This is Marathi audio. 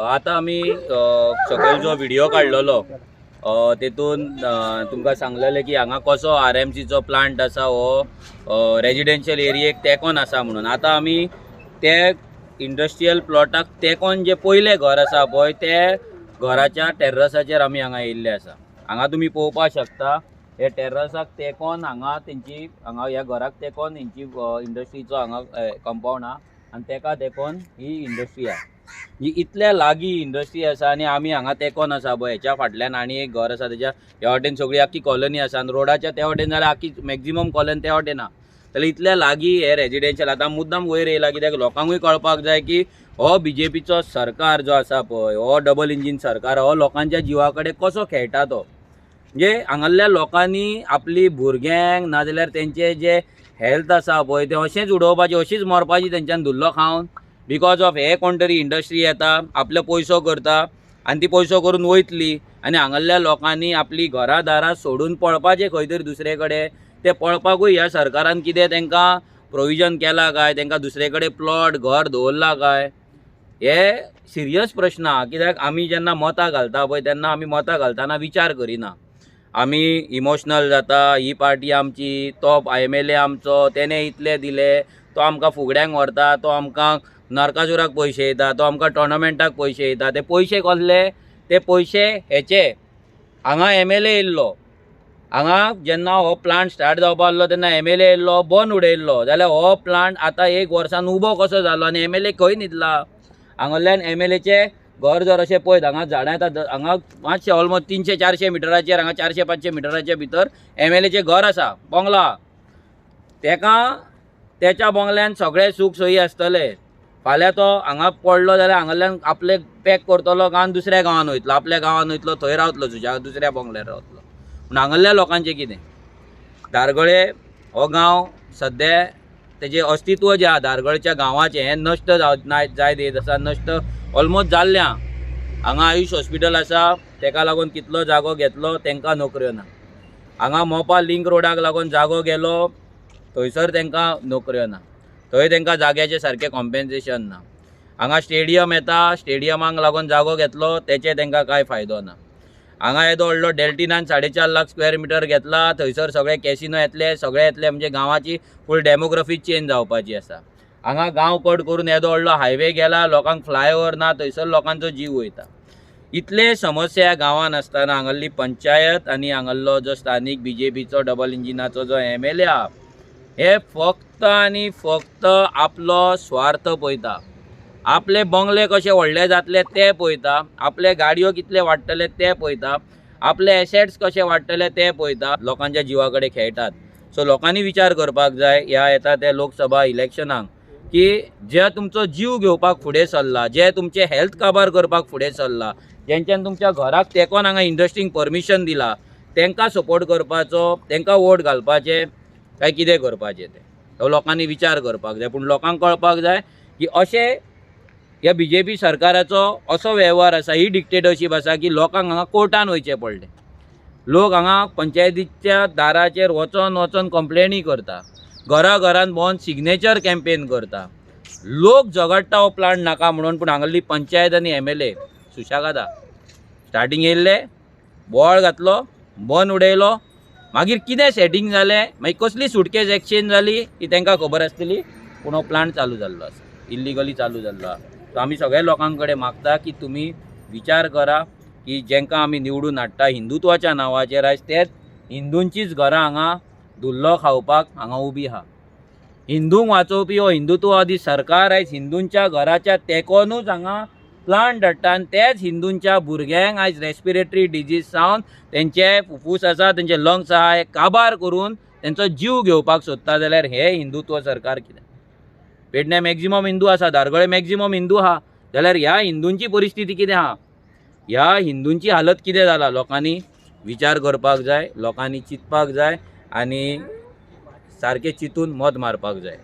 आता आम्ही सकयल जो व्हिडिओ काडलेलो तेतून तुमकां सांगलेलें की हांगा कसो RMCचो प्लांट आसा हो रेजिडेन्शियल एरियेक तेकोन आसा म्हणून. आता आमी ते इंडस्ट्रियल प्लॉटाक तेकोन जे पयले घर आसा पळय ते घराच्या टेर्रसाचेर आमी हांगा येयल्ले आसा. हांगा तुमी पळोवपाक शकता हे टेर्रसाक तेकोन हांगा तेंची हांगा ह्या घराक तेकोन हेंची इंडस्ट्रीचो हांगा कंपाऊंड आहा आनी तेका तेकोन ही इंडस्ट्री आहा. ही इतल्या लागीं इंडस्ट्री आसा आनी आमी हांगा तेकोन आसा पळय हेच्या फाटल्यान आनी एक घर आसा तेच्या ह्या वाटेन सगळी आख्खी कॉलनी आसा आनी रोडाच्या त्या वाटेन जाल्यार आख्खी मॅक्झिमम कॉलनी त्या वाटेन आहा. जाल्यार इतल्या लागीं हे रेजिडेन्शियल आतां मुद्दाम वयर येयला कित्याक लोकांकूय कळपाक जाय की हो BJPचो सरकार जो आसा पळय हो डबल इंजीन सरकार हो लोकांच्या जिवा कडेन कसो खेळटा तो. म्हणजे हांगासरल्या लोकांनी आपली भुरग्यांक नाजाल्यार तेंचे जे हेल्थ आसा पळय तें अशेंच उडोवपाचें अशीच मरपाची तेंच्यान धुल्लो खावन बिकॉज ऑफ हे कोण तरी इंडस्ट्री येता आपलो पयसो करता आनी ती पयसो करून वयतली आनी हांगासरल्या लोकांनी आपली घरां दारां सोडून पळपाचें खंय तरी दुसरे कडेन. ते पळपाकूय ह्या सरकारान कितें तेंकां प्रोविजन केला काय, तेंकां दुसरे कडेन प्लॉट घर दवरला काय, हे सिरियस प्रश्न आहा. कित्याक आमी जेन्ना मतां घालता पळय तेन्ना आमी मतां घालतना विचार करिना. आमी इमोशनल जाता, ही पार्टी आमची, तो MLA आमचो, तेणे इतले दिले, तो आमकां फुगड्यांक व्हरता, तो आमकां नरकासुराक पयशे येता, तो आमकां टोर्नामेंटाक पयशे येता. ते पयशे कसले? ते पयशे हेचे हांगा MLA येयल्लो. हांगा जेन्ना हो प्लांट स्टार्ट जावपा आसलो तेन्ना MLA येयल्लो, बंद उडयल्लो. जाल्यार हो प्लांट आतां 1 वर्सान उबो कसो जालो आनी MLA खंय न्हिदला? हांगासरल्यान MLAचे घर जर अशें पळयत हांगा झाडां येता हांगा मातशें ऑलमोस्ट 300-400 मिटराचेर हांगा 400-500 मिटराच्या भितर MLAचें घर आसा, बंगला. तेका तेच्या बंगल्यान सगळे सूख सोयी आसतले. फाल्यां तो हांगा पडलो जाल्यार हांगासरल्यान आपले पॅक करतलो गांवान दुसऱ्या गांवान वयतलो, आपल्या गांवान वयतलो, थंय रावतलो दुसऱ्या बंगल्यार रावतलो. पूण हांगासरल्या लोकांचें कितें? धारगळे हो गांव सद्या तेजें अस्तित्व जें आहा धारगळच्या गांवाचें हें नश्ट जायत येत आसा, नश्ट ऑलमोस्ट जाल्लें आहा. हांगा आयुश हॉस्पिटल आसा तेका लागून कितलो जागो घेतलो तेंकां नोकऱ्यो ना. हांगा मोपा लिंक रोडाक लागून जागो गेलो थंयसर तेंकां नोकऱ्यो ना. थंय तेंकां जाग्याचें सारकें कॉम्पेन्सेशन ना. हांगा स्टेडियम येता, स्टेडियमाक लागून जागो घेतलो तेचे तेंकां कांय फायदो ना. हांगा येदो व्हडलो डेल्टिनान 4.5 लाख स्क्वेअर मिटर घेतला, थंयसर सगळे कॅसिनो येतले, सगळे येतले म्हणजे गांवाची फूल डेमोग्राफी चेंज जावपाची आसा. हांगा गांव कट करून येदो व्हडलो हायवे गेला, लोकांक फ्लायओव्हर ना, थंयसर लोकांचो जीव वयता. इतले समस्या गांवान आसतना हांगासरली पंचायत आनी हांगासरलो जो स्थानीक BJPचो डबल इंजिनाचो जो MLA आहा हे फक्त आनी फक्त आपलो स्वार्थ पळयता. आपले बंगले कशे व्हडले जातले ते पळयता, आपले गाडयो कितले वाडटले ते पळयता, आपले एसेट्स कशे वाडटले ते पळयता, लोकांच्या जिवा कडेन खेळटात. सो लोकांनी विचार करपाक जाय ह्या येता त्या लोकसभा इलेक्शनाक की जे तुमचो जीव घेवपाक फुडें सरला, जे तुमचे हेल्थ काबार करपाक फुडें सरला, जेंच्यान तुमच्या घराक तेकोन हांगा इंडस्ट्रींक परमिशन दिला तेंकां सपोर्ट करपाचो, तेंकां वोट घालपाचें काय कितें करपाचें तें हो लोकांनी विचार करपाक जाय. पूण लोकांक कळपाक जाय की अशें ह्या BJP सरकाराचो असो वेव्हार आसा, ही डिक्टेटरशीप आसा की लोकांक हांगा कोर्टान वयचें पडलें. लोक हांगा पंचायतीच्या दाराचेर वचोन कंप्लेनी करता, घरान भोंवन सिग्नेचर कॅम्पेन करता. लोक झगडटा हो प्लांट नाका म्हणून, पूण हांगासरली पंचायत आनी MLA सुशेगाद आहा. स्टार्टींग येयल्ले, बोवाळ घातलो, बंद उडयलो, मागीर कितें सेटींग जालें, मागीर कसली सुटकेस एक्सचेंज जाली ही तेंकां खबर आसतली. पूण हो प्लांट चालू जाल्लो आसा, इल्लिगली चालू जाल्लो आहा. सो आमी सगळ्या लोकां कडेन मागता की तुमी विचार करा की जेंकां आमी निवडून हाडटा हिंदुत्वाच्या नांवाचेर आयज तेच हिंदूंचीच घरां हांगा धुल्लो खावपाक हांगा उबी आहा. हिंदूंक वाचोवपी हो हिंदुत्ववादी सरकार आयज हिंदूंच्या घराच्या तेकोनूच हांगा प्लांट हाडटा आनी तेच हिंदूंच्या भुरग्यांक आयज रेस्पिरेटरी डिजीज जावन तेंचे फुफ्फूस आसा, तेंचे लंग्स आहा, हे काबार करून तेंचो जीव घेवपाक सोदता. जाल्यार हे हिंदुत्व सरकार कितें? पेडण्या मॅक्झिमम हिंदू आसा, धारगळे मॅक्झिमम हिंदू आहा, जाल्यार ह्या हिंदूंची परिस्थिती कितें आहा? ह्या हिंदूंची हालत कितें जाला? लोकांनी विचार करपाक जाय, लोकांनी चिंतपाक जाय आनी सारकें चिंतून मत मारपाक जाय.